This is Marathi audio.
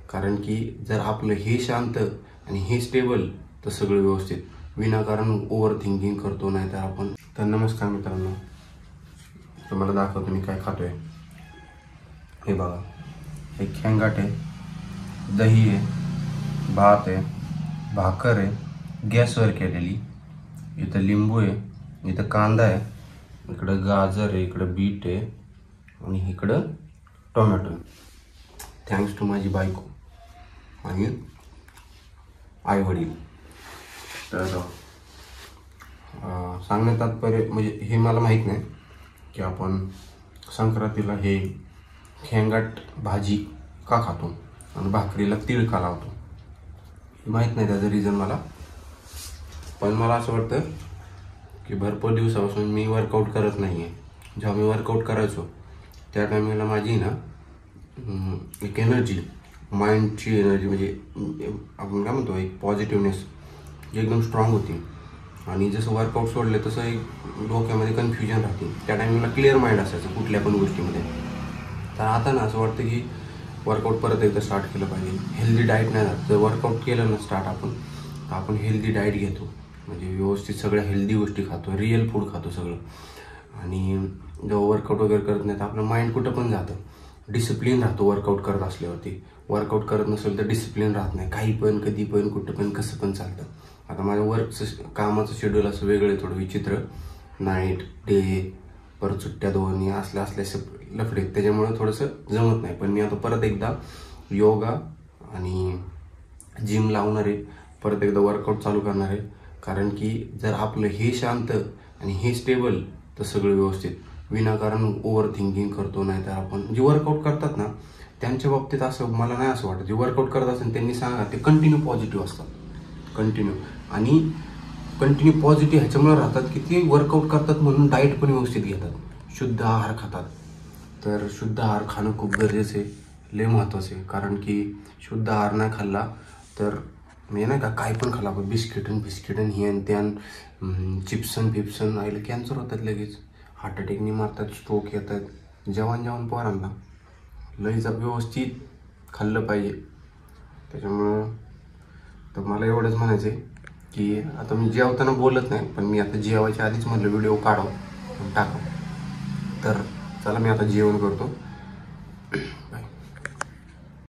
कारण की जर आपलं हे शांत आणि हे स्टेबल तर सगळं व्यवस्थित, विनाकारण ओव्हर थिंकिंग करतो नाही तर आपण. तर नमस्कार मित्रांनो, तुम्हाला दाखवतो मी काय खातोय. हे बघा, हे खेंगाट आहे, दही आहे, भात आहे, भाकर आहे गॅसवर केलेली, इथं लिंबू आहे, इथं कांदा आहे, इकडं गाजर आहे, इकडं बीट आहे आणि इकडं टोमॅटो. थँक्स टू माझी बायको आणि आई वडील. तर सांगण्यात तात्पर्य म्हणजे हे मला माहीत नाही की आपण संक्रांतीला हे खेंगाट भाजी का खातो आणि भाकरीला तीळ का लावतो, हे माहीत नाही त्याचं रिझन मला. पण मला असं वाटतं की भरपूर दिवसापासून मी वर्कआउट करत नाही आहे. जेव्हा मी वर्कआउट करायचो त्या टायमिंगला माझी ना एक एनर्जी, माइंडची एनर्जी म्हणजे आपण काय म्हणतो एक पॉझिटिव्हनेस एकदम स्ट्रॉंग होती. आणि जसं वर्कआउट सोडलं तसं एक डोक्यामध्ये कन्फ्युजन राहते. त्या टायमिंगला क्लिअर माइंड असायचं कुठल्या पण गोष्टीमध्ये. तर आता ना असं वाटतं की वर्कआउट परत एकदा स्टार्ट केलं पाहिजे. हेल्दी डाएट नाही जात. जर वर्कआउट केलं ना स्टार्ट आपण हेल्दी डाएट घेतो, म्हणजे व्यवस्थित सगळ्या हेल्दी गोष्टी खातो, रिअल फूड खातो सगळं. आणि जेव्हा वर्कआउट वगैरे करत नाही तर आपलं माइंड कुठं पण जातं, डिसिप्लिन राहतो वर्कआउट करत असल्यावरती. वर्कआउट करत नसेल तर डिसिप्लिन राहत नाही, काही पण कधी पण कुठं पण कसं पण चालतं. आता माझं कामाचं शेड्यूल असं वेगळं आहे, थोडं विचित्र, नाईट डे परत सुट्ट्या दोन्ही असल्या लफडे, त्याच्यामुळे थोडंसं जमत नाही. पण मी आता परत एकदा योगा आणि जिम लावणार आहे, परत एकदा वर्कआउट चालू करणार आहे. कारण की जर आपलं हे शांत आणि हे स्टेबल तर सगळं व्यवस्थित, विनाकारण ओव्हर थिंकिंग करतो नाही तर आपण. जे वर्कआउट करतात ना त्यांच्या बाबतीत असं मला नाही असं वाटतं. जे वर्कआउट करत असेल त्यांनी सांगा ते कंटिन्यू पॉझिटिव्ह असतात, कंटिन्यू पॉझिटिव्ह ह्याच्यामुळे राहतात की ते वर्कआउट करतात म्हणून डाएट पण व्यवस्थित घेतात, शुद्ध आहार खातात. तर शुद्ध आहार खाणं खूप गरजेचं आहे, लय महत्त्वाचं आहे. कारण की शुद्ध आहार नाही खाल्ला तर मी नाही का काय पण खाल्ला, बिस्किट आणि हे आणि त्यान चिप्सन आईला कॅन्सर होतात लगेच, हार्ट अटॅकनी मारतात, स्ट्रोक येतात. जेवण पोरांना लय व्यवस्थित खाल्लं पाहिजे. त्याच्यामुळं तर मला एवढंच म्हणायचं आहे की आता मी जेवताना बोलत नाही, पण मी आता जेवायच्या आधीच म्हटलं व्हिडिओ काढावं टाकावं. तर चला मी आता जेवण करतो.